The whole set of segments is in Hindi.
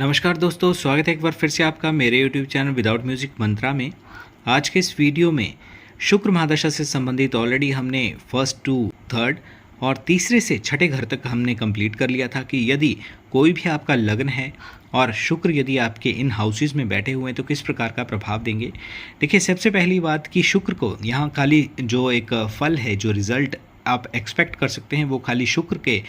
नमस्कार दोस्तों, स्वागत है एक बार फिर से आपका मेरे यूट्यूब चैनल विदाउट म्यूजिक मंत्रा में। आज के इस वीडियो में शुक्र महादशा से संबंधित ऑलरेडी हमने फर्स्ट टू थर्ड और तीसरे से छठे घर तक हमने कंप्लीट कर लिया था कि यदि कोई भी आपका लग्न है और शुक्र यदि आपके इन हाउसेस में बैठे हुए हैं तो किस प्रकार का प्रभाव देंगे। देखिए, सबसे पहली बात कि शुक्र को यहाँ खाली जो एक फल है, जो रिजल्ट आप एक्सपेक्ट कर सकते हैं वो खाली शुक्र के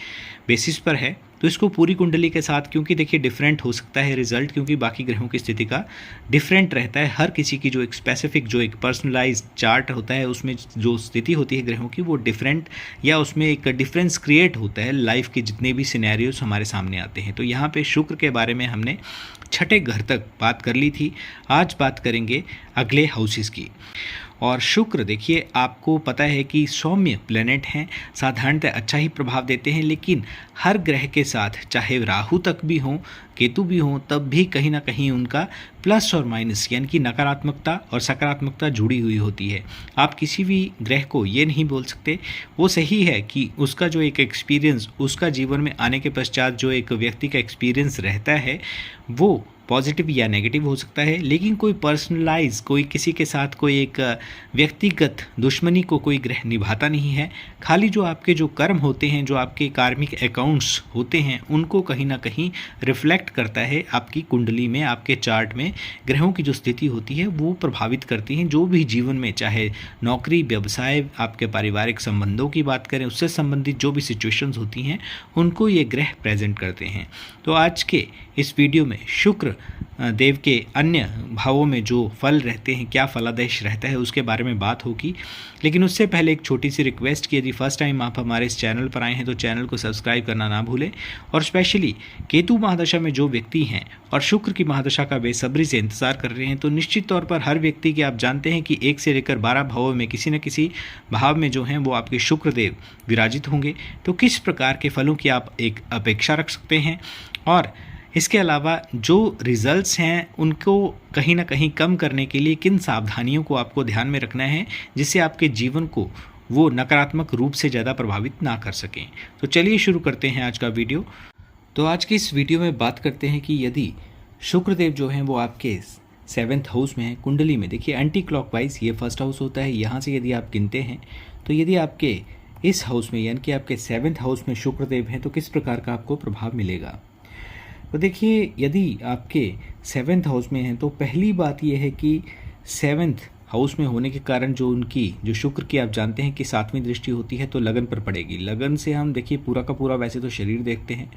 बेसिस पर है। तो इसको पूरी कुंडली के साथ, क्योंकि देखिए डिफरेंट हो सकता है रिजल्ट, क्योंकि बाकी ग्रहों की स्थिति का डिफरेंट रहता है। हर किसी की जो एक स्पेसिफिक जो एक पर्सनलाइज्ड चार्ट होता है उसमें जो स्थिति होती है ग्रहों की वो डिफरेंट, या उसमें एक डिफरेंस क्रिएट होता है लाइफ के जितने भी सिनेरियोज हमारे सामने आते हैं। तो यहाँ पे शुक्र के बारे में हमने छठे घर तक बात कर ली थी। आज बात करेंगे अगले हाउसेस की। और शुक्र देखिए, आपको पता है कि सौम्य प्लैनेट हैं, साधारणतः अच्छा ही प्रभाव देते हैं, लेकिन हर ग्रह के साथ चाहे राहु तक भी हों, केतु भी हों, तब भी कहीं ना कहीं उनका प्लस और माइनस यानी कि नकारात्मकता और सकारात्मकता जुड़ी हुई होती है। आप किसी भी ग्रह को ये नहीं बोल सकते वो सही है कि उसका जो एक एक्सपीरियंस, उसका जीवन में आने के पश्चात जो एक व्यक्ति का एक्सपीरियंस रहता है वो पॉजिटिव या नेगेटिव हो सकता है, लेकिन कोई पर्सनलाइज, कोई किसी के साथ कोई एक व्यक्तिगत दुश्मनी को कोई ग्रह निभाता नहीं है। खाली जो आपके जो कर्म होते हैं, जो आपके कार्मिक अकाउंट्स होते हैं, उनको कहीं ना कहीं रिफ्लेक्ट करता है आपकी कुंडली में, आपके चार्ट में ग्रहों की जो स्थिति होती है वो प्रभावित करती हैं। जो भी जीवन में, चाहे नौकरी, व्यवसाय, आपके पारिवारिक संबंधों की बात करें, उससे संबंधित जो भी सिचुएशंस होती हैं उनको ये ग्रह प्रेजेंट करते हैं। तो आज के इस वीडियो में शुक्र देव के अन्य भावों में जो फल रहते हैं, क्या फलादेश रहता है, उसके बारे में बात होगी। लेकिन उससे पहले एक छोटी सी रिक्वेस्ट कि यदि फर्स्ट टाइम आप हमारे इस चैनल पर आए हैं तो चैनल को सब्सक्राइब करना ना भूलें। और स्पेशली केतु महादशा में जो व्यक्ति हैं और शुक्र की महादशा का बेसब्री से इंतजार कर रहे हैं, तो निश्चित तौर पर हर व्यक्ति के आप जानते हैं कि 1 से लेकर 12 भावों में किसी न किसी भाव में जो हैं वो आपके शुक्र देव विराजित होंगे। तो किस प्रकार के फलों की आप एक अपेक्षा रख सकते हैं, और इसके अलावा जो रिजल्ट्स हैं उनको कहीं ना कहीं कम करने के लिए किन सावधानियों को आपको ध्यान में रखना है जिससे आपके जीवन को वो नकारात्मक रूप से ज़्यादा प्रभावित ना कर सकें। तो चलिए शुरू करते हैं आज का वीडियो। तो आज की इस वीडियो में बात करते हैं कि यदि शुक्रदेव जो हैं वो आपके 7th हाउस में है कुंडली में। देखिए, एंटी क्लॉकवाइज ये फर्स्ट हाउस होता है, यहाँ से यदि आप गिनते हैं तो यदि आपके इस हाउस में यानी कि आपके 7th हाउस में शुक्रदेव हैं तो किस प्रकार का आपको प्रभाव मिलेगा। तो देखिए, यदि आपके 7th हाउस में हैं तो पहली बात यह है कि 7th हाउस में होने के कारण जो उनकी जो शुक्र की आप जानते हैं कि 7वीं दृष्टि होती है तो लगन पर पड़ेगी। लगन से हम देखिए पूरा का पूरा वैसे तो शरीर देखते हैं,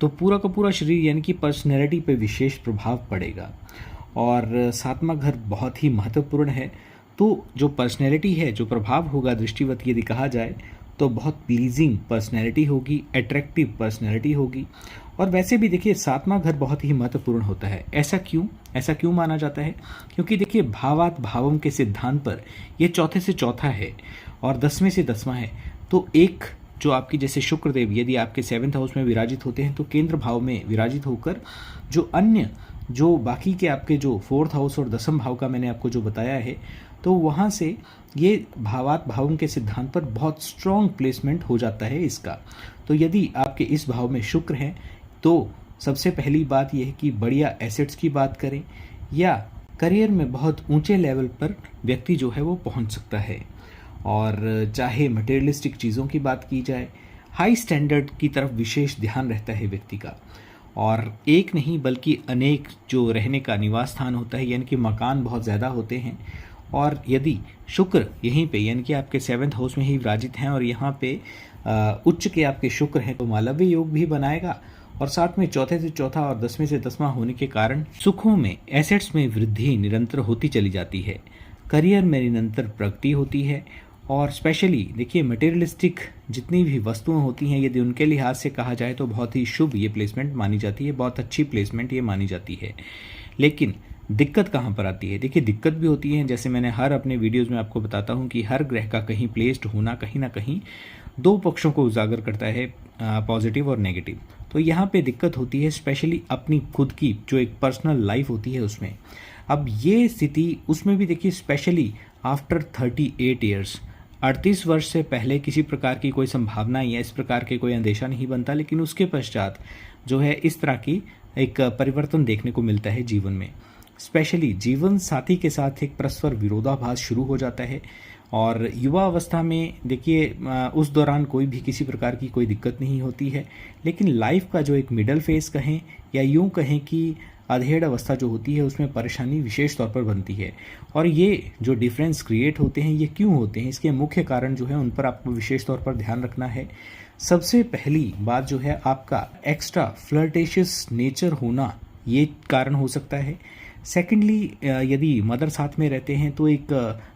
तो पूरा का पूरा शरीर यानी कि पर्सनैलिटी पे विशेष प्रभाव पड़ेगा। और 7वां घर बहुत ही महत्वपूर्ण है, तो जो पर्सनैलिटी है, जो प्रभाव होगा दृष्टिवत यदि कहा जाए तो बहुत प्लीजिंग पर्सनैलिटी होगी, अट्रैक्टिव पर्सनैलिटी होगी। और वैसे भी देखिए 7वां घर बहुत ही महत्वपूर्ण होता है। ऐसा क्यों माना जाता है? क्योंकि देखिए भावात भावों के सिद्धांत पर ये चौथे से चौथा है और 10वें से 10वां है। तो एक जो आपकी जैसे शुक्रदेव यदि आपके 7th हाउस में विराजित होते हैं तो केंद्र भाव में विराजित होकर जो अन्य जो बाकी के आपके जो 4th हाउस और 10वां भाव का मैंने आपको जो बताया है, तो वहाँ से ये भावात भावों के सिद्धांत पर बहुत स्ट्रॉन्ग प्लेसमेंट हो जाता है इसका। तो यदि आपके इस भाव में शुक्र हैं तो सबसे पहली बात यह है कि बढ़िया एसेट्स की बात करें या करियर में बहुत ऊंचे लेवल पर व्यक्ति जो है वो पहुंच सकता है। और चाहे मटेरियलिस्टिक चीज़ों की बात की जाए, हाई स्टैंडर्ड की तरफ विशेष ध्यान रहता है व्यक्ति का। और एक नहीं बल्कि अनेक जो रहने का निवास स्थान होता है यानी कि मकान बहुत ज़्यादा होते हैं। और यदि शुक्र यहीं पे यानी कि आपके 7th हाउस में ही विराजित हैं और यहाँ पे उच्च के आपके शुक्र हैं तो मालव्य योग भी बनाएगा। और साथ में चौथे से चौथा और 10वें से 10वां होने के कारण सुखों में, एसेट्स में वृद्धि निरंतर होती चली जाती है, करियर में निरंतर प्रगति होती है। और स्पेशली देखिए मटेरियलिस्टिक जितनी भी वस्तुएं होती हैं यदि उनके लिहाज से कहा जाए तो बहुत ही शुभ ये प्लेसमेंट मानी जाती है, बहुत अच्छी प्लेसमेंट ये मानी जाती है। लेकिन दिक्कत कहाँ पर आती है? देखिए दिक्कत भी होती है, जैसे मैंने हर अपने वीडियोज़ में आपको बताता हूँ कि हर ग्रह का कहीं प्लेस्ड होना कहीं ना कहीं दो पक्षों को उजागर करता है, पॉजिटिव और नेगेटिव। तो यहाँ पे दिक्कत होती है स्पेशली अपनी खुद की जो एक पर्सनल लाइफ होती है उसमें। अब ये स्थिति उसमें भी देखिए स्पेशली आफ्टर 38 ईयर्स, 38 वर्ष से पहले किसी प्रकार की कोई संभावना या इस प्रकार के कोई अंदेशा नहीं बनता, लेकिन उसके पश्चात जो है इस तरह की एक परिवर्तन देखने को मिलता है जीवन में। स्पेशली जीवन साथी के साथ एक परस्पर विरोधाभास शुरू हो जाता है। और युवा अवस्था में देखिए उस दौरान कोई भी किसी प्रकार की कोई दिक्कत नहीं होती है, लेकिन लाइफ का जो एक मिडल फेज कहें या यूं कहें कि अधेड़ अवस्था जो होती है उसमें परेशानी विशेष तौर पर बनती है। और ये जो डिफरेंस क्रिएट होते हैं ये क्यों होते हैं, इसके मुख्य कारण जो है उन पर आपको विशेष तौर पर ध्यान रखना है। सबसे पहली बात जो है आपका एक्स्ट्रा फ्लर्टेशियस नेचर होना, ये कारण हो सकता है। सेकेंडली यदि मदर साथ में रहते हैं तो एक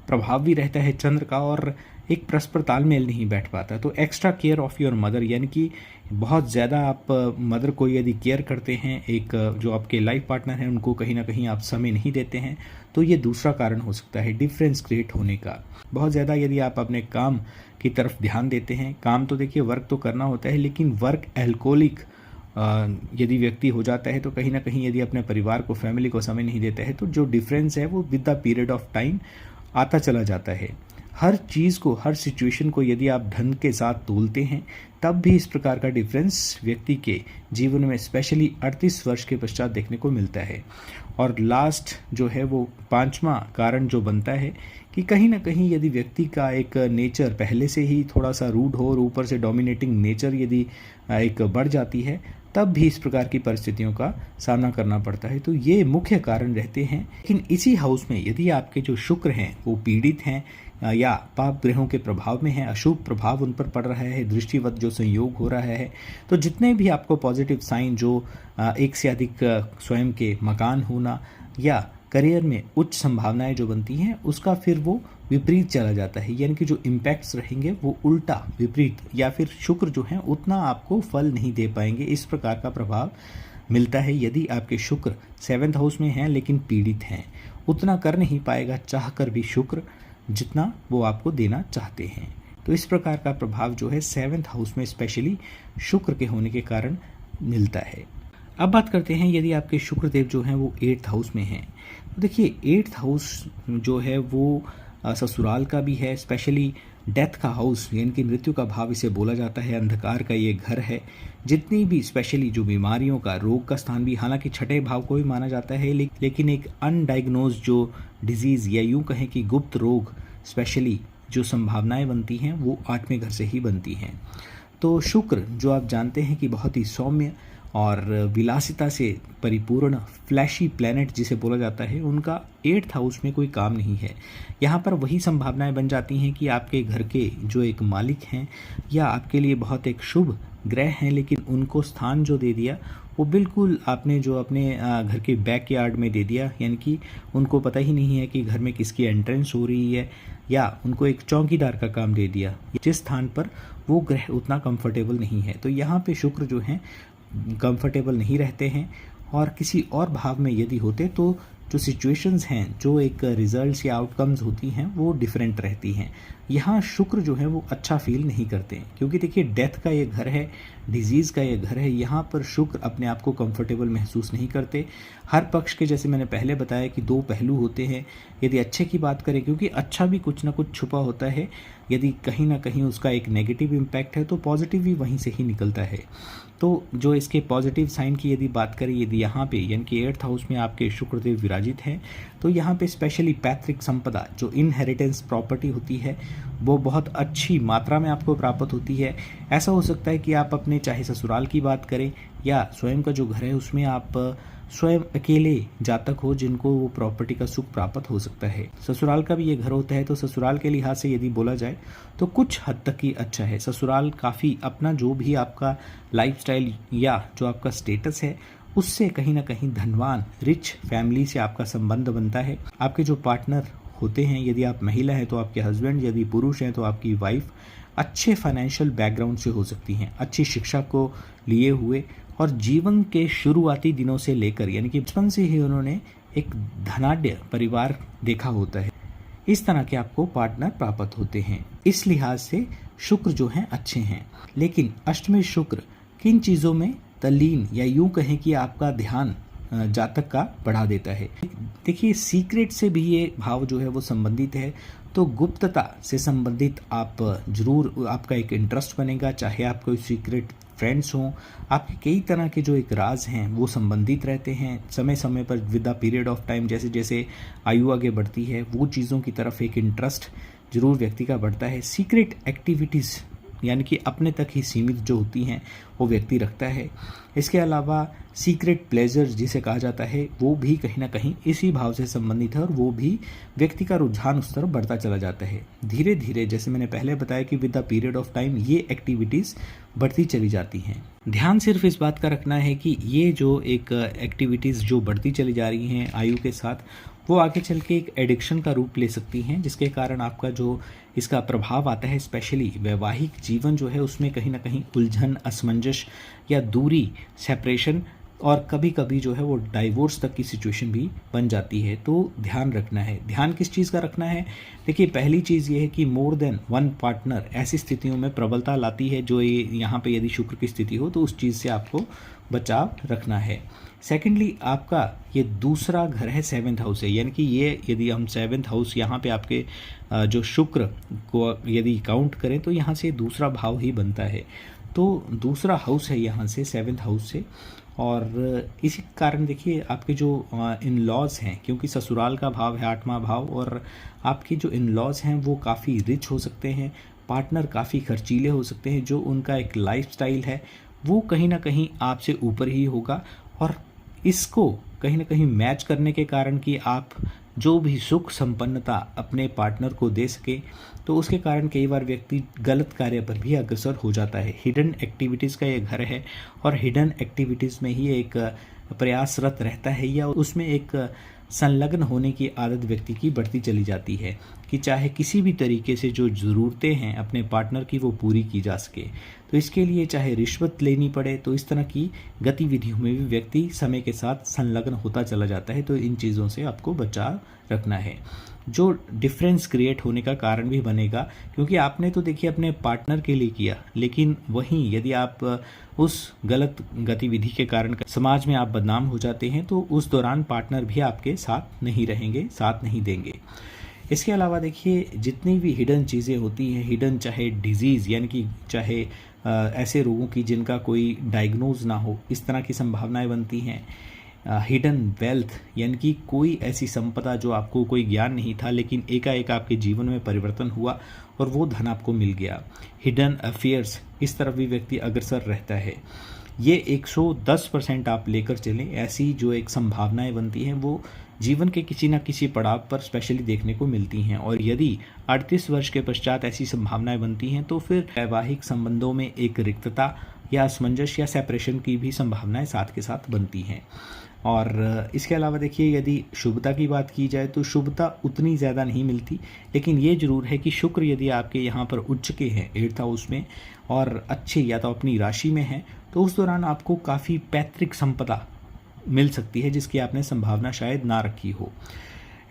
प्रभाव भी रहता है चंद्र का और एक परस्पर तालमेल नहीं बैठ पाता। तो extra care of your mother, यानी कि बहुत ज़्यादा आप मदर को यदि केयर करते हैं, एक जो आपके लाइफ पार्टनर हैं उनको कहीं ना कहीं आप समय नहीं देते हैं, तो ये दूसरा कारण हो सकता है डिफरेंस क्रिएट होने का। बहुत ज़्यादा यदि आप अपने काम की तरफ ध्यान देते हैं, काम तो देखिए वर्क तो करना होता है, लेकिन वर्क एल्कोहलिक यदि व्यक्ति हो जाता है तो कहीं ना कहीं यदि अपने परिवार को, फैमिली को समय नहीं देता है, तो जो डिफरेंस है वो with the period of time आता चला जाता है। हर चीज़ को, हर सिचुएशन को यदि आप ढंग के साथ तोलते हैं तब भी इस प्रकार का डिफरेंस व्यक्ति के जीवन में स्पेशली 38 वर्ष के पश्चात देखने को मिलता है। और लास्ट जो है वो पांचवा कारण जो बनता है कि कहीं ना कहीं यदि व्यक्ति का एक नेचर पहले से ही थोड़ा सा रूड हो और ऊपर से डोमिनेटिंग नेचर यदि एक बढ़ जाती है, तब भी इस प्रकार की परिस्थितियों का सामना करना पड़ता है। तो ये मुख्य कारण रहते हैं। लेकिन इसी हाउस में यदि आपके जो शुक्र हैं वो पीड़ित हैं या पाप ग्रहों के प्रभाव में है, अशुभ प्रभाव उन पर पड़ रहा है, दृष्टिवत जो संयोग हो रहा है, तो जितने भी आपको पॉजिटिव साइन जो एक से अधिक स्वयं के मकान होना या करियर में उच्च संभावनाएं जो बनती हैं, उसका फिर वो विपरीत चला जाता है। यानी कि जो इम्पैक्ट्स रहेंगे वो उल्टा विपरीत, या फिर शुक्र जो है उतना आपको फल नहीं दे पाएंगे। इस प्रकार का प्रभाव मिलता है यदि आपके शुक्र 7th हाउस में हैं लेकिन पीड़ित हैं। उतना कर नहीं पाएगा चाह कर भी शुक्र जितना वो आपको देना चाहते हैं। तो इस प्रकार का प्रभाव जो है 7th हाउस में स्पेशली शुक्र के होने के कारण मिलता है। अब बात करते हैं यदि आपके शुक्रदेव जो हैं वो 8th हाउस में हैं, तो देखिए 8th हाउस जो है वो ससुराल का भी है, स्पेशली डेथ का हाउस, यानी कि मृत्यु का भाव इसे बोला जाता है। अंधकार का ये घर है। जितनी भी स्पेशली जो बीमारियों का, रोग का स्थान भी, हालांकि छठे भाव को भी माना जाता है, लेकिन एक अनडायग्नोज जो डिजीज़ या यूं कहें कि गुप्त रोग स्पेशली जो संभावनाएं बनती हैं वो 8वें घर से ही बनती हैं। तो शुक्र जो आप जानते हैं कि बहुत ही सौम्य और विलासिता से परिपूर्ण फ्लैशी प्लैनेट जिसे बोला जाता है, उनका 8th हाउस में कोई काम नहीं है। यहाँ पर वही संभावनाएं बन जाती हैं कि आपके घर के जो एक मालिक हैं या आपके लिए बहुत एक शुभ ग्रह हैं, लेकिन उनको स्थान जो दे दिया वो बिल्कुल आपने जो अपने घर के बैकयार्ड में दे दिया, यानी कि उनको पता ही नहीं है कि घर में किसकी एंट्रेंस हो रही है, या उनको एक चौकीदार का काम दे दिया जिस स्थान पर वो ग्रह उतना कंफर्टेबल नहीं है। तो यहाँ पे शुक्र जो हैं कंफर्टेबल नहीं रहते हैं, और किसी और भाव में यदि होते तो जो सिचुएशंस हैं, जो एक रिजल्ट्स या आउटकम्स होती हैं वो डिफरेंट रहती हैं। यहाँ शुक्र जो है वो अच्छा फील नहीं करते, क्योंकि देखिए डेथ का ये घर है, डिजीज़ का ये घर है। यहाँ पर शुक्र अपने आप को कंफर्टेबल महसूस नहीं करते। हर पक्ष के, जैसे मैंने पहले बताया कि 2 पहलू होते हैं। यदि अच्छे की बात करें, क्योंकि अच्छा भी कुछ ना कुछ छुपा होता है, यदि कहीं ना कहीं उसका एक नेगेटिव इम्पैक्ट है तो पॉजिटिव भी वहीं से ही निकलता है। तो जो इसके पॉजिटिव साइन की यदि बात करें, यदि यहाँ पे यानी कि 8th हाउस में आपके शुक्रदेव विराजित हैं, तो यहाँ पे स्पेशली पैतृक संपदा जो इनहेरिटेंस प्रॉपर्टी होती है वो बहुत अच्छी मात्रा में आपको प्राप्त होती है। ऐसा हो सकता है कि आप अपने चाहे ससुराल की बात करें या स्वयं का जो घर है उसमें आप स्वयं अकेले जातक हो जिनको वो प्रॉपर्टी का सुख प्राप्त हो सकता है। ससुराल का भी ये घर होता है, तो ससुराल के लिहाज से यदि बोला जाए तो कुछ हद तक ही अच्छा है। ससुराल काफ़ी अपना जो भी आपका लाइफस्टाइल या जो आपका स्टेटस है उससे कहीं ना कहीं धनवान रिच फैमिली से आपका संबंध बनता है। आपके जो पार्टनर होते हैं, यदि आप महिला हैं तो आपके हस्बैंड, यदि पुरुष हैं तो आपकी वाइफ अच्छे फाइनेंशियल बैकग्राउंड से हो सकती हैं, अच्छी शिक्षा को लिए हुए, और जीवन के शुरुआती दिनों से लेकर यानी कि बचपन से ही उन्होंने एक धनाढ्य परिवार देखा होता है। इस तरह के आपको पार्टनर प्राप्त होते हैं। इस लिहाज से शुक्र जो हैं अच्छे हैं। लेकिन अष्टमी शुक्र किन चीज़ों में तल्लीन या यूं कहें कि आपका ध्यान जातक का बढ़ा देता है। देखिए सीक्रेट से भी ये भाव जो है वो संबंधित है, तो गुप्तता से संबंधित आप जरूर आपका एक इंटरेस्ट बनेगा, चाहे आप कोई सीक्रेट फ्रेंड्स हों, आपके कई तरह के जो एक राज हैं वो संबंधित रहते हैं समय समय पर with the period of time. जैसे जैसे आयु आगे बढ़ती है वो चीज़ों की तरफ एक इंटरेस्ट जरूर व्यक्ति का बढ़ता है। सीक्रेट एक्टिविटीज़ यानी कि अपने तक ही सीमित जो होती हैं वो व्यक्ति रखता है। इसके अलावा सीक्रेट प्लेजर जिसे कहा जाता है वो भी कहीं ना कहीं इसी भाव से संबंधित है, और वो भी व्यक्ति का रुझान उस तरफ बढ़ता चला जाता है। धीरे धीरे जैसे मैंने पहले बताया कि with the period of time ये एक्टिविटीज़ बढ़ती चली जाती हैं। ध्यान सिर्फ इस बात का रखना है कि ये जो एक एक्टिविटीज़ जो बढ़ती चली जा रही हैं आयु के साथ, वो आगे चल के एक एडिक्शन का रूप ले सकती हैं, जिसके कारण आपका जो इसका प्रभाव आता है स्पेशली वैवाहिक जीवन जो है उसमें कहीं ना कहीं उलझन, असमंजस या दूरी, सेपरेशन और कभी कभी जो है वो डाइवोर्स तक की सिचुएशन भी बन जाती है। तो ध्यान रखना है। ध्यान किस चीज़ का रखना है? देखिए पहली चीज़ ये है कि मोर देन वन पार्टनर ऐसी स्थितियों में प्रबलता लाती है, जो ये यहाँ पे यदि शुक्र की स्थिति हो तो उस चीज़ से आपको बचाव रखना है। सेकेंडली आपका ये दूसरा घर है, 7th हाउस है, यानी कि ये यदि हम 7th हाउस यहाँ पे आपके जो शुक्र को यदि काउंट करें तो यहाँ से दूसरा भाव ही बनता है। तो दूसरा हाउस है यहाँ से 7th हाउस से, और इसी कारण देखिए आपके जो इन लॉज हैं, क्योंकि ससुराल का भाव है 8वां भाव, और आपके जो इन लॉज हैं वो काफ़ी रिच हो सकते हैं, पार्टनर काफ़ी खर्चीले हो सकते हैं, जो उनका एक लाइफस्टाइल है वो कहीं ना कहीं आपसे ऊपर ही होगा। और इसको कहीं ना कहीं मैच करने के कारण कि आप जो भी सुख संपन्नता अपने पार्टनर को दे सके, तो उसके कारण कई बार व्यक्ति गलत कार्य पर भी अग्रसर हो जाता है। हिडन एक्टिविटीज़ का ये घर है, और हिडन एक्टिविटीज़ में ही एक प्रयासरत रहता है, या उसमें एक संलग्न होने की आदत व्यक्ति की बढ़ती चली जाती है कि चाहे किसी भी तरीके से जो ज़रूरतें हैं अपने पार्टनर की वो पूरी की जा सके। तो इसके लिए चाहे रिश्वत लेनी पड़े, तो इस तरह की गतिविधियों में भी व्यक्ति समय के साथ संलग्न होता चला जाता है। तो इन चीज़ों से आपको बचाव रखना है, जो डिफरेंस क्रिएट होने का कारण भी बनेगा, क्योंकि आपने तो देखिए अपने पार्टनर के लिए किया, लेकिन वहीं यदि आप उस गलत गतिविधि के कारण समाज में आप बदनाम हो जाते हैं तो उस दौरान पार्टनर भी आपके साथ नहीं रहेंगे, साथ नहीं देंगे। इसके अलावा देखिए जितनी भी हिडन चीज़ें होती हैं, हिडन चाहे डिजीज़ यानी कि चाहे ऐसे रोगों की जिनका कोई डायग्नोज ना हो, इस तरह की संभावनाएं बनती हैं। हिडन वेल्थ यानी कि कोई ऐसी संपदा जो आपको कोई ज्ञान नहीं था, लेकिन एकाएक आपके जीवन में परिवर्तन हुआ और वो धन आपको मिल गया। हिडन अफेयर्स, इस तरफ भी व्यक्ति अग्रसर रहता है। ये 110% आप लेकर चलें, ऐसी जो एक संभावनाएं बनती हैं वो जीवन के किसी न किसी पड़ाव पर स्पेशली देखने को मिलती हैं। और यदि 38 वर्ष के पश्चात ऐसी संभावनाएं बनती हैं तो फिर वैवाहिक संबंधों में एक रिक्तता या असमंजस या सेपरेशन की भी संभावनाएं साथ के साथ बनती हैं। और इसके अलावा देखिए यदि शुभता की बात की जाए तो शुभता उतनी ज़्यादा नहीं मिलती, लेकिन ये जरूर है कि शुक्र यदि आपके यहाँ पर उच्च के हैं 8th हाउस में और अच्छे या तो अपनी राशि में हैं, तो उस दौरान आपको काफ़ी पैतृक संपदा मिल सकती है जिसकी आपने संभावना शायद ना रखी हो।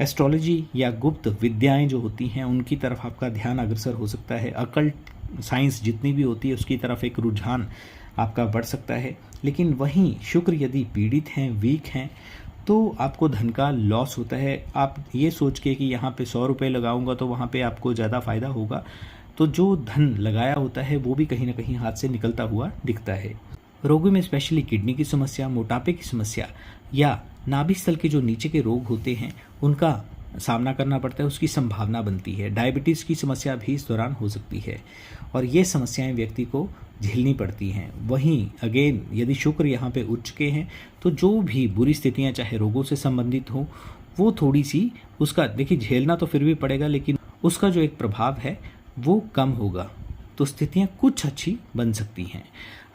एस्ट्रोलॉजी या गुप्त विद्याएं जो होती हैं उनकी तरफ आपका ध्यान अग्रसर हो सकता है। अकल्ट साइंस जितनी भी होती है उसकी तरफ एक रुझान आपका बढ़ सकता है। लेकिन वहीं शुक्र यदि पीड़ित हैं, वीक हैं, तो आपको धन का लॉस होता है। आप ये सोच के कि यहाँ पे 100 रुपये लगाऊंगा तो वहाँ पे आपको ज़्यादा फ़ायदा होगा, तो जो धन लगाया होता है वो भी कहीं ना कहीं हाथ से निकलता हुआ दिखता है। रोगों में स्पेशली किडनी की समस्या, मोटापे की समस्या या नाभि स्थल के जो नीचे के रोग होते हैं उनका सामना करना पड़ता है, उसकी संभावना बनती है। डायबिटीज़ की समस्या भी इस दौरान हो सकती है और ये समस्याएं व्यक्ति को झेलनी पड़ती हैं। वहीं अगेन यदि शुक्र यहाँ पे उच्च के हैं तो जो भी बुरी स्थितियाँ चाहे रोगों से संबंधित हो वो थोड़ी सी उसका देखिए झेलना तो फिर भी पड़ेगा, लेकिन उसका जो एक प्रभाव है वो कम होगा, तो स्थितियाँ कुछ अच्छी बन सकती हैं।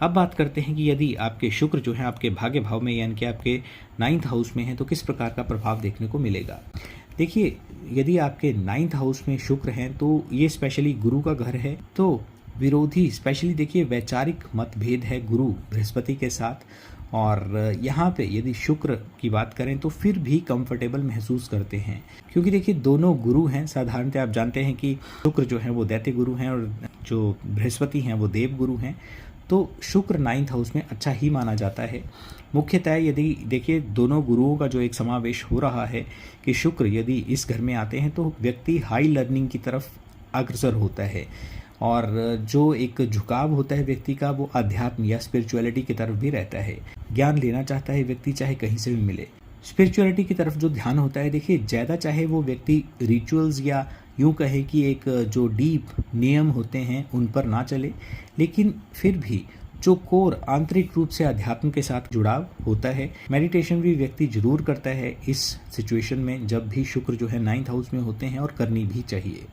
अब बात करते हैं कि यदि आपके शुक्र जो है आपके भाग्य भाव में यानी कि आपके 9th हाउस में है तो किस प्रकार का प्रभाव देखने को मिलेगा। देखिए यदि आपके 9th हाउस में शुक्र हैं तो ये स्पेशली गुरु का घर है, तो विरोधी स्पेशली देखिए वैचारिक मतभेद है गुरु बृहस्पति के साथ। और यहाँ पे यदि शुक्र की बात करें तो फिर भी कंफर्टेबल महसूस करते हैं, क्योंकि देखिए दोनों गुरु हैं। साधारणतः आप जानते हैं कि शुक्र जो है वो दैत्य गुरु हैं और जो बृहस्पति हैं वो देव गुरु हैं। तो शुक्र 9th हाउस में अच्छा ही माना जाता है। मुख्यतः यदि देखिए दोनों गुरुओं का जो एक समावेश हो रहा है कि शुक्र यदि इस घर में आते हैं तो व्यक्ति हाई लर्निंग की तरफ अग्रसर होता है, और जो एक झुकाव होता है व्यक्ति का वो अध्यात्म या स्पिरिचुअलिटी की तरफ भी रहता है। ज्ञान लेना चाहता है व्यक्ति, चाहे कहीं से भी मिले। स्पिरिचुअलिटी की तरफ जो ध्यान होता है, देखिए ज़्यादा चाहे वो व्यक्ति रिचुअल्स या यूं कहे कि एक जो डीप नियम होते हैं उन पर ना चले, लेकिन फिर भी जो कोर आंतरिक रूप से अध्यात्म के साथ जुड़ाव होता है, मेडिटेशन भी व्यक्ति जरूर करता है इस सिचुएशन में जब भी शुक्र जो है 9th हाउस में होते हैं, और करनी भी चाहिए।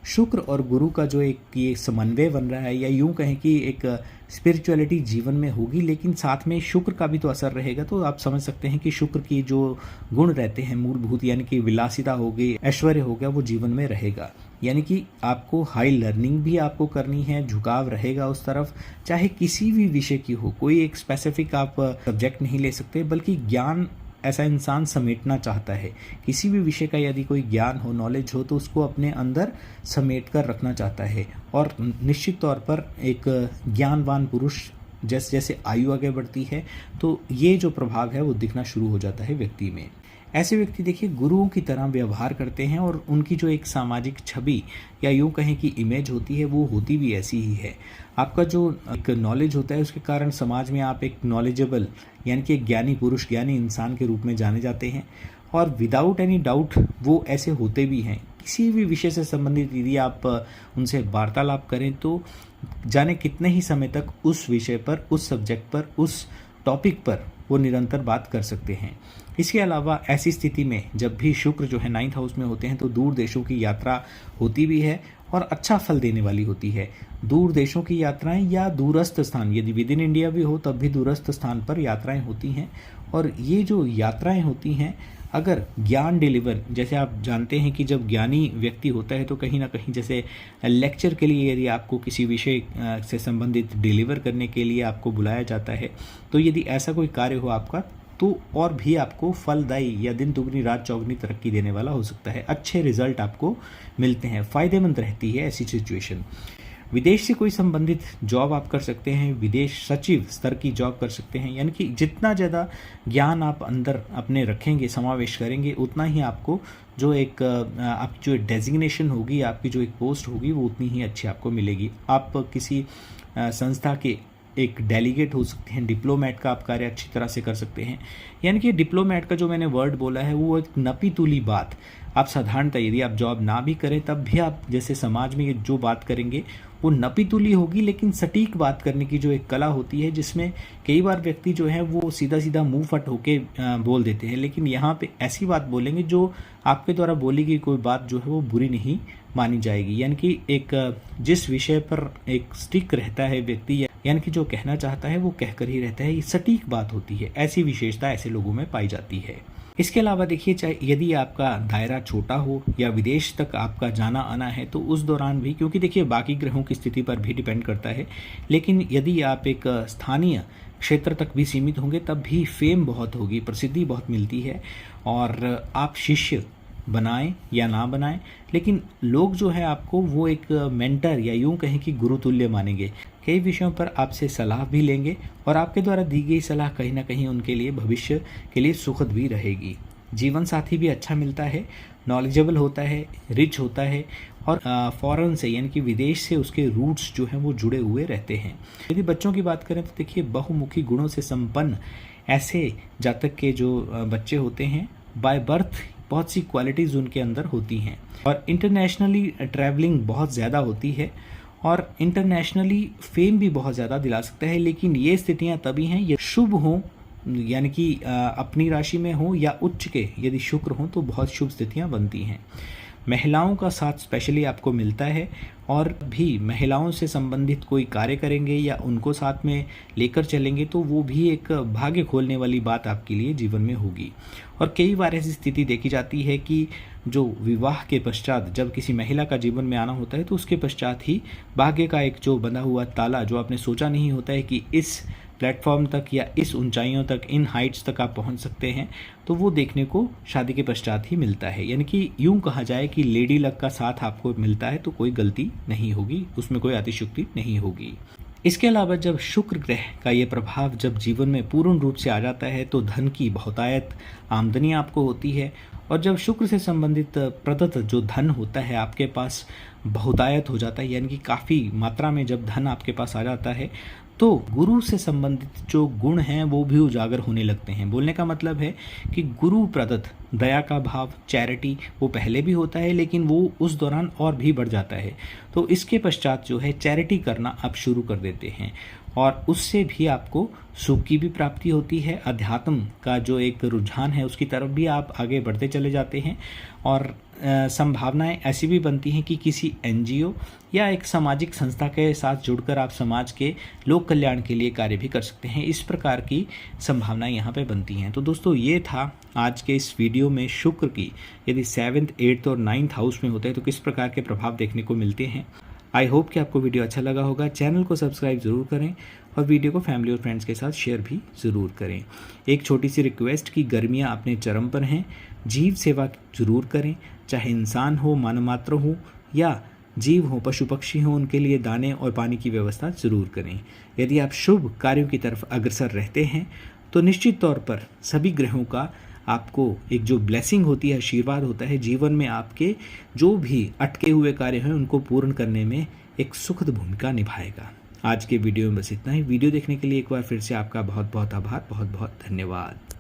शुक्र और गुरु का जो एक ये समन्वय बन रहा है, या यूं कहें कि एक स्पिरिचुअलिटी जीवन में होगी, लेकिन साथ में शुक्र का भी तो असर रहेगा। तो आप समझ सकते हैं कि शुक्र की जो गुण रहते हैं मूलभूत, यानी कि विलासिता हो गई, ऐश्वर्य हो गया, वो जीवन में रहेगा। यानी कि आपको हाई लर्निंग भी आपको करनी है, झुकाव रहेगा उस तरफ, चाहे किसी भी विषय की हो। कोई एक स्पेसिफिक आप सब्जेक्ट नहीं ले सकते, बल्कि ज्ञान ऐसा इंसान समेटना चाहता है। किसी भी विषय का यदि कोई ज्ञान हो, नॉलेज हो, तो उसको अपने अंदर समेट कर रखना चाहता है। और निश्चित तौर पर एक ज्ञानवान पुरुष जैसे जैसे आयु आगे बढ़ती है तो ये जो प्रभाव है वो दिखना शुरू हो जाता है व्यक्ति में। ऐसे व्यक्ति देखिए गुरुओं की तरह व्यवहार करते हैं, और उनकी जो एक सामाजिक छवि या यूं कहें कि इमेज होती है वो होती भी ऐसी ही है। आपका जो एक नॉलेज होता है उसके कारण समाज में आप एक नॉलेजेबल यानी कि एक ज्ञानी पुरुष, ज्ञानी इंसान के रूप में जाने जाते हैं, और विदाउट एनी डाउट वो ऐसे होते भी हैं। किसी भी विषय से संबंधित यदि आप उनसे वार्तालाप करें तो जाने कितने ही समय तक उस विषय पर, उस सब्जेक्ट पर, उस टॉपिक पर वो निरंतर बात कर सकते हैं। इसके अलावा ऐसी स्थिति में जब भी शुक्र जो है 9th हाउस में होते हैं तो दूर देशों की यात्रा होती भी है, और अच्छा फल देने वाली होती है। दूर देशों की यात्राएं या दूरस्थ स्थान, यदि विद इन इंडिया भी हो तब भी दूरस्थ स्थान पर यात्राएं होती हैं। और ये जो यात्राएं होती हैं, अगर ज्ञान डिलीवर, जैसे आप जानते हैं कि जब ज्ञानी व्यक्ति होता है तो कहीं ना कहीं जैसे लेक्चर के लिए यदि आपको किसी विषय से संबंधित डिलीवर करने के लिए आपको बुलाया जाता है, तो यदि ऐसा कोई कार्य हो आपका तो और भी आपको फलदायी या दिन दुगनी रात चौगनी तरक्की देने वाला हो सकता है। अच्छे रिजल्ट आपको मिलते हैं, फायदेमंद रहती है ऐसी सिचुएशन। विदेश से कोई संबंधित जॉब आप कर सकते हैं, विदेश सचिव स्तर की जॉब कर सकते हैं। यानी कि जितना ज़्यादा ज्ञान आप अंदर अपने रखेंगे, समावेश करेंगे, उतना ही आपको जो एक आपकी जो डेजिग्नेशन होगी, आपकी जो एक पोस्ट होगी, वो उतनी ही अच्छी आपको मिलेगी। आप किसी संस्था के एक डेलीगेट हो सकते हैं, डिप्लोमेट का आप कार्य अच्छी तरह से कर सकते हैं। यानी कि डिप्लोमेट का जो मैंने वर्ड बोला है वो एक नपी तुली बात। आप साधारणतः यदि आप जॉब ना भी करें तब भी आप जैसे समाज में ये जो बात करेंगे वो नपी तुली होगी, लेकिन सटीक बात करने की जो एक कला होती है, जिसमें कई बार व्यक्ति जो है वो सीधा सीधा मुंह फट होके बोल देते हैं, लेकिन यहाँ पे ऐसी बात बोलेंगे जो आपके द्वारा बोली गई कोई बात जो है वो बुरी नहीं मानी जाएगी। यानी कि एक जिस विषय पर एक स्टिक रहता है व्यक्ति, यानी कि जो कहना चाहता है वो कहकर ही रहता है, ये सटीक बात होती है। ऐसी विशेषता ऐसे लोगों में पाई जाती है। इसके अलावा देखिए, चाहे यदि आपका दायरा छोटा हो या विदेश तक आपका जाना आना है तो उस दौरान भी, क्योंकि देखिए बाकी ग्रहों की स्थिति पर भी डिपेंड करता है, लेकिन यदि आप एक स्थानीय क्षेत्र तक भी सीमित होंगे तब भी फेम बहुत होगी, प्रसिद्धि बहुत मिलती है। और आप शिष्य बनाएं या ना बनाएं, लेकिन लोग जो है आपको वो एक मेंटर या यूं कहें कि गुरुतुल्य मानेंगे। कई विषयों पर आपसे सलाह भी लेंगे, और आपके द्वारा दी गई सलाह कहीं ना कहीं उनके लिए भविष्य के लिए सुखद भी रहेगी। जीवन साथी भी अच्छा मिलता है, नॉलेजेबल होता है, रिच होता है, और फॉरेन से यानी कि विदेश से उसके रूट्स जो हैं वो जुड़े हुए रहते हैं। यदि बच्चों की बात करें तो देखिए बहुमुखी गुणों से संपन्न ऐसे जातक के जो बच्चे होते हैं, बाय बर्थ बहुत सी क्वालिटीज़ उनके अंदर होती हैं, और इंटरनेशनली ट्रैवलिंग बहुत ज़्यादा होती है, और इंटरनेशनली फेम भी बहुत ज़्यादा दिला सकता है। लेकिन ये स्थितियाँ तभी हैं ये शुभ हों, यानी कि अपनी राशि में हो या उच्च के यदि शुक्र हों तो बहुत शुभ स्थितियाँ बनती हैं। महिलाओं का साथ स्पेशली आपको मिलता है, और भी महिलाओं से संबंधित कोई कार्य करेंगे या उनको साथ में लेकर चलेंगे तो वो भी एक भाग्य खोलने वाली बात आपके लिए जीवन में होगी। और कई बार ऐसी स्थिति देखी जाती है कि जो विवाह के पश्चात जब किसी महिला का जीवन में आना होता है तो उसके पश्चात ही भाग्य का एक जो बंधा हुआ ताला, जो आपने सोचा नहीं होता है कि इस प्लेटफॉर्म तक या इस ऊंचाइयों तक, इन हाइट्स तक आप पहुंच सकते हैं, तो वो देखने को शादी के पश्चात ही मिलता है। यानी कि यूं कहा जाए कि लेडी लक का साथ आपको मिलता है तो कोई गलती नहीं होगी, उसमें कोई अतिशयोक्ति नहीं होगी। इसके अलावा जब शुक्र ग्रह का ये प्रभाव जब जीवन में पूर्ण रूप से आ जाता है तो धन की बहुतायत आमदनी आपको होती है। और जब शुक्र से संबंधित प्रदत्त जो धन होता है आपके पास बहुतायत हो जाता है, यानी कि काफ़ी मात्रा में जब धन आपके पास आ जाता है तो गुरु से संबंधित जो गुण हैं वो भी उजागर होने लगते हैं। बोलने का मतलब है कि गुरु प्रदत्त दया का भाव, चैरिटी, वो पहले भी होता है लेकिन वो उस दौरान और भी बढ़ जाता है। तो इसके पश्चात जो है चैरिटी करना आप शुरू कर देते हैं और उससे भी आपको सुख की भी प्राप्ति होती है। अध्यात्म का जो एक रुझान है उसकी तरफ भी आप आगे बढ़ते चले जाते हैं और संभावनाएं ऐसी भी बनती हैं कि किसी एनजीओ या एक सामाजिक संस्था के साथ जुड़कर आप समाज के लोक कल्याण के लिए कार्य भी कर सकते हैं। इस प्रकार की संभावनाएं यहाँ पे बनती हैं। तो दोस्तों ये था आज के इस वीडियो में शुक्र की यदि 7th, 8th और 9th हाउस में होते हैं तो किस प्रकार के प्रभाव देखने को मिलते हैं। आई होप कि आपको वीडियो अच्छा लगा होगा। चैनल को सब्सक्राइब ज़रूर करें और वीडियो को फैमिली और फ्रेंड्स के साथ शेयर भी ज़रूर करें। एक छोटी सी रिक्वेस्ट कि गर्मियाँ अपने चरम पर हैं, जीव सेवा ज़रूर करें, चाहे इंसान हो, मानव मात्र हो या जीव हो, पशु पक्षी हो, उनके लिए दाने और पानी की व्यवस्था ज़रूर करें। यदि आप शुभ कार्यों की तरफ अग्रसर रहते हैं तो निश्चित तौर पर सभी ग्रहों का आपको एक जो ब्लेसिंग होती है, आशीर्वाद होता है, जीवन में आपके जो भी अटके हुए कार्य हैं उनको पूर्ण करने में एक सुखद भूमिका निभाएगा। आज के वीडियो में बस इतना ही। वीडियो देखने के लिए एक बार फिर से आपका बहुत बहुत आभार, बहुत बहुत धन्यवाद।